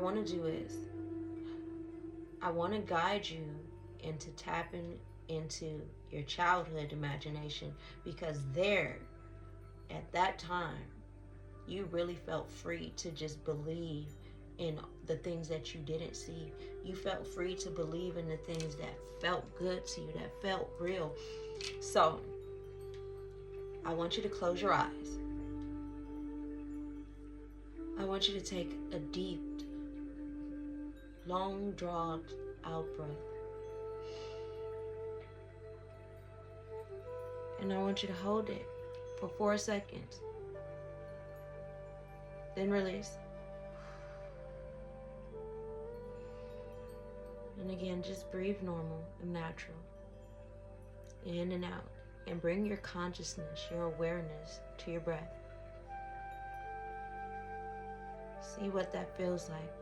want to do is I want to guide you into tapping into your childhood imagination, because there, at that time, you really felt free to just believe in the things that you didn't see. You felt free to believe in the things that felt good to you, that felt real. So, I want you to close your eyes. I want you to take a deep, long drawn out breath. And I want you to hold it for 4 seconds. Then release. And again, just breathe normal and natural. In and out. And bring your consciousness, your awareness to your breath. See what that feels like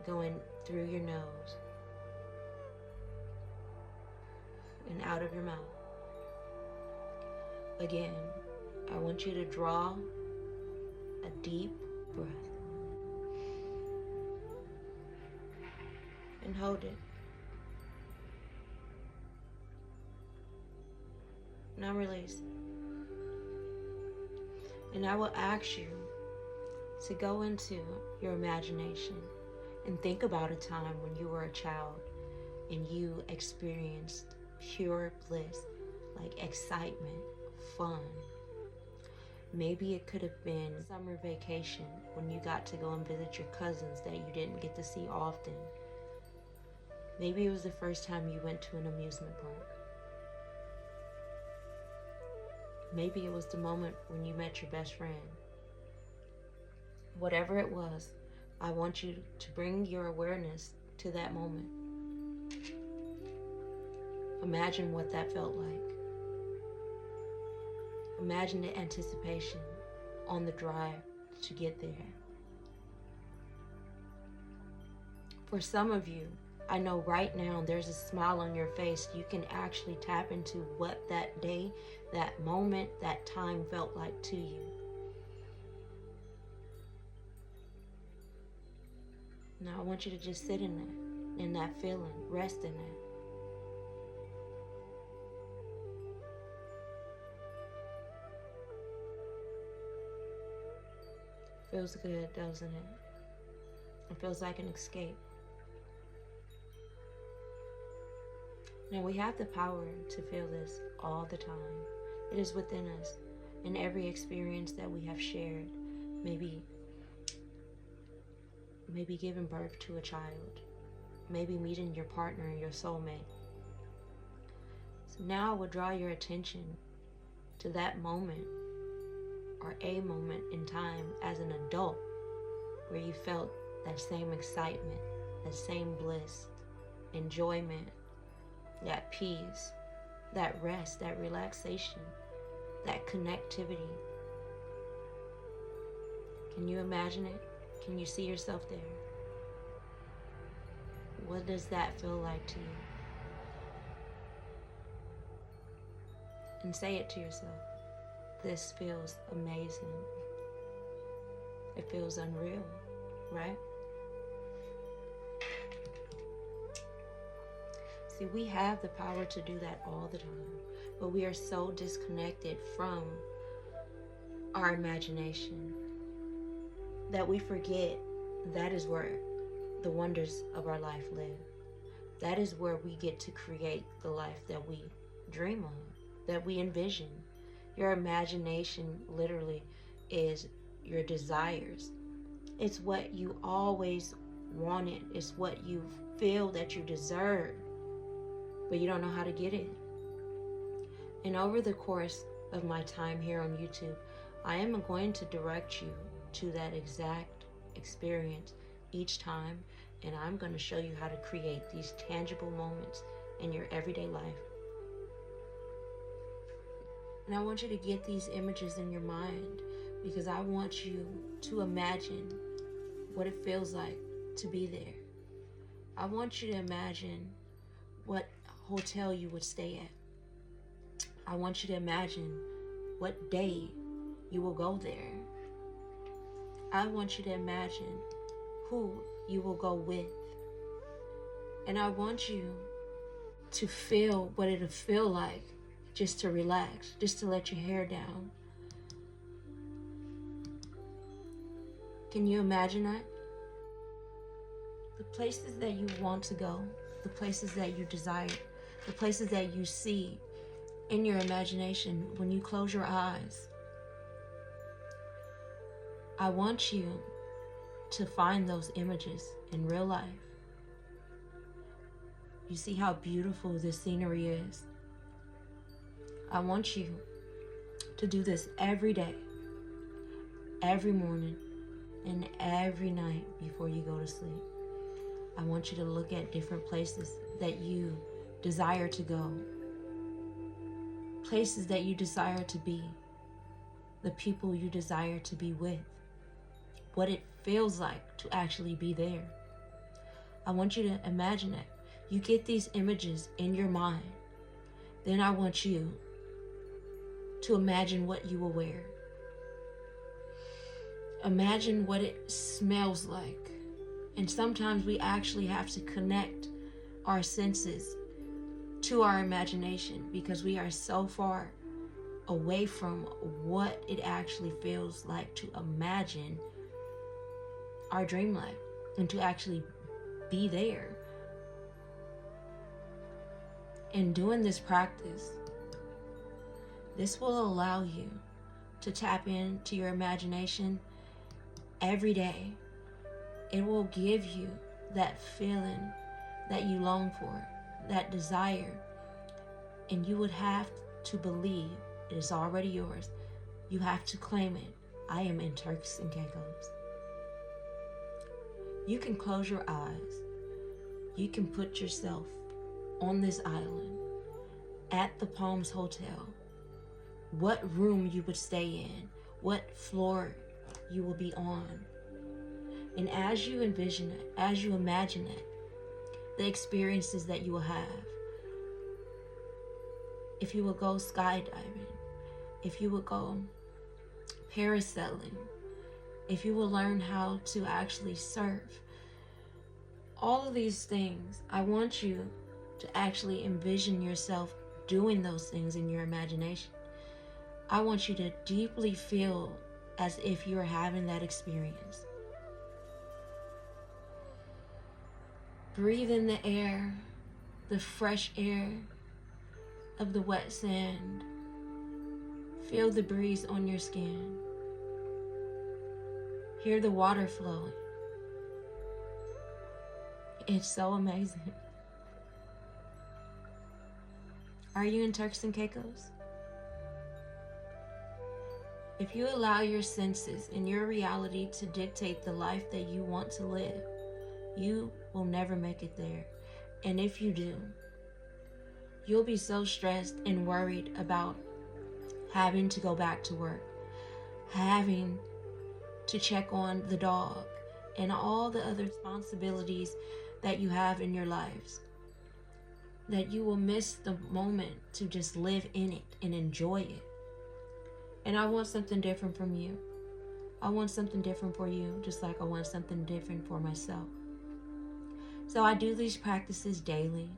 going through your nose and out of your mouth. Again, I want you to draw a deep breath and hold it. Now release. And I will ask you to go into your imagination and think about a time when you were a child and you experienced pure bliss, like excitement, fun. Maybe it could have been summer vacation when you got to go and visit your cousins that you didn't get to see often. Maybe it was the first time you went to an amusement park. Maybe it was the moment when you met your best friend. Whatever it was, I want you to bring your awareness to that moment. Imagine what that felt like. Imagine the anticipation on the drive to get there. For some of you, I know right now there's a smile on your face. You can actually tap into what that day, that moment, that time felt like to you. Now I want you to just sit in that feeling, rest in it. Feels good, doesn't it? It feels like an escape. Now we have the power to feel this all the time. It is within us in every experience that we have shared. Maybe giving birth to a child. Maybe meeting your partner and your soulmate. So now I would draw your attention to that moment or a moment in time as an adult where you felt that same excitement, that same bliss, enjoyment, that peace, that rest, that relaxation, that connectivity. Can you imagine it? Can you see yourself there? What does that feel like to you? And say it to yourself. This feels amazing. It feels unreal, right? See, we have the power to do that all the time, but we are so disconnected from our imagination that we forget that is where the wonders of our life live. That is where we get to create the life that we dream of, that we envision. Your imagination literally is your desires. It's what you always wanted. It's what you feel that you deserve, but you don't know how to get it. And over the course of my time here on YouTube, I am going to direct you to that exact experience each time, and I'm going to show you how to create these tangible moments in your everyday life. And I want you to get these images in your mind, because I want you to imagine what it feels like to be there. I want you to imagine what hotel you would stay at. I want you to imagine what day you will go there. I want you to imagine who you will go with. And I want you to feel what it'll feel like just to relax, just to let your hair down. Can you imagine that? The places that you want to go, the places that you desire, the places that you see in your imagination when you close your eyes. I want you to find those images in real life. You see how beautiful this scenery is. I want you to do this every day, every morning, and every night before you go to sleep. I want you to look at different places that you desire to go, places that you desire to be, the people you desire to be with, what it feels like to actually be there. I want you to imagine it. You get these images in your mind. Then I want you to imagine what you will wear. Imagine what it smells like. And sometimes we actually have to connect our senses to our imagination because we are so far away from what it actually feels like to imagine our dream life and to actually be there. In doing this practice, this will allow you to tap into your imagination every day. It will give you that feeling that you long for, that desire, and you would have to believe it is already yours. You have to claim it. I am in Turks and Caicos. You can close your eyes. You can put yourself on this island at the Palms Hotel. What room you would stay in, what floor you will be on. And as you envision it, as you imagine it, the experiences that you will have. If you will go skydiving, if you will go parasailing, if you will learn how to actually surf, all of these things, I want you to actually envision yourself doing those things in your imagination. I want you to deeply feel as if you are having that experience. Breathe in the air, the fresh air of the wet sand. Feel the breeze on your skin. Hear the water flowing. It's so amazing. Are you in Turks and Caicos? If you allow your senses and your reality to dictate the life that you want to live, you will never make it there. And if you do, you'll be so stressed and worried about having to go back to work, having to check on the dog, and all the other responsibilities that you have in your lives, that you will miss the moment to just live in it and enjoy it. And I want something different from you. I want something different for you, just like I want something different for myself. So I do these practices daily,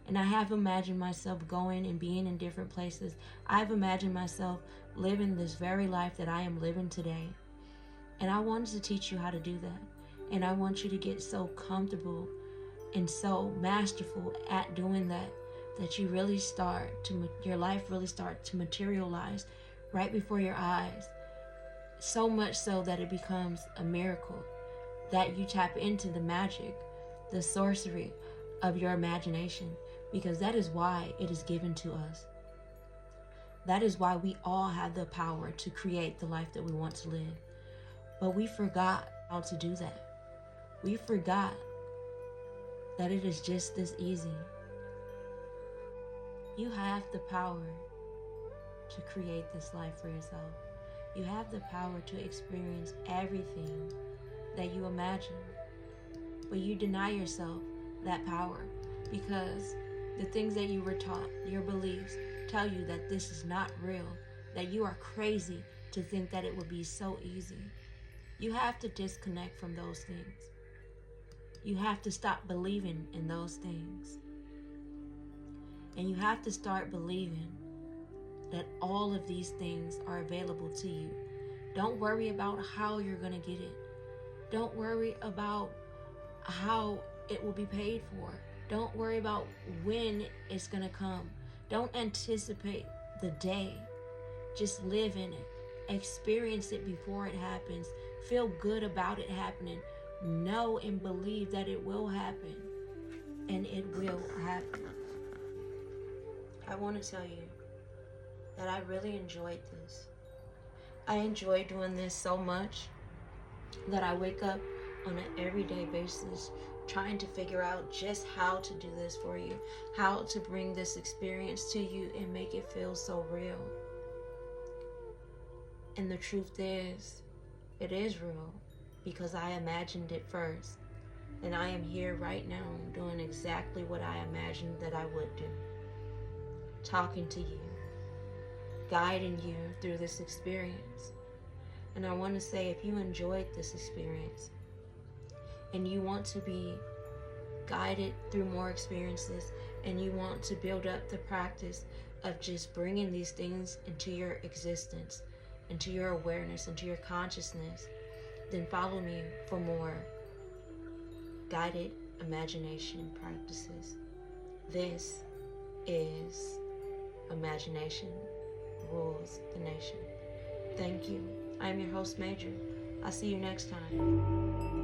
and I have imagined myself going and being in different places. I've imagined myself living this very life that I am living today. And I wanted to teach you how to do that. And I want you to get so comfortable and so masterful at doing that, that you really your life really start to materialize right before your eyes. So much so that it becomes a miracle, that you tap into the magic, the sorcery of your imagination, because that is why it is given to us. That is why we all have the power to create the life that we want to live. But we forgot how to do that. We forgot that it is just this easy. You have the power to create this life for yourself. You have the power to experience everything that you imagine. But you deny yourself that power because the things that you were taught, your beliefs, tell you that this is not real, that you are crazy to think that it would be so easy. You have to disconnect from those things. You have to stop believing in those things. And you have to start believing that all of these things are available to you. Don't worry about how you're going to get it. Don't worry about how it will be paid for. Don't worry about when it's going to come. Don't anticipate the day. Just live in it. Experience it before it happens. Feel good about it happening. Know and believe that it will happen. And it will happen. I want to tell you that I really enjoyed this. I enjoy doing this so much that I wake up on an everyday basis trying to figure out just how to do this for you, how to bring this experience to you and make it feel so real. And the truth is, it is real because I imagined it first. And I am here right now doing exactly what I imagined that I would do. Talking to you, guiding you through this experience. And I want to say, if you enjoyed this experience and you want to be guided through more experiences and you want to build up the practice of just bringing these things into your existence, into your awareness, into your consciousness, then follow me for more guided imagination practices. This is Imagination Rules the Nation. Thank you. I'm your host, Major. I'll see you next time.